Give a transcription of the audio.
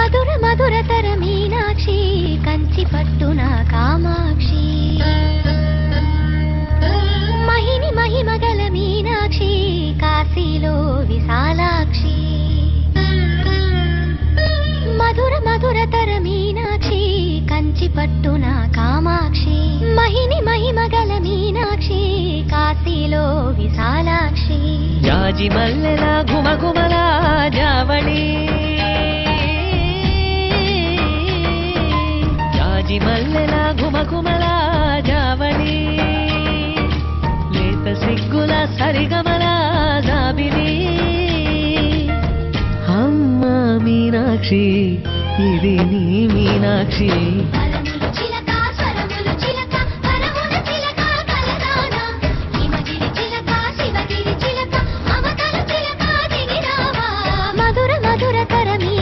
మధుర మధురతర మీనాక్షి కంచి పట్టున కామాక్షి మహిని మహిమగల మీనాక్షి కాశీలో విశాలాక్షి మధుర మధురతర మీనాక్షి కంచి పట్టున కామాక్షి మహిని మహిమగల మీనాక్షి కాశీలో విశాలాక్షి జాజి మల్లెల ఘుమఘుమల జావళి జాజి మల్లెల ఘుమఘుమల జావళి లేత సిగ్గుల సరిగమల జాబిలి అమ్మ మీనాక్షి ఇది నీ మీనాక్షి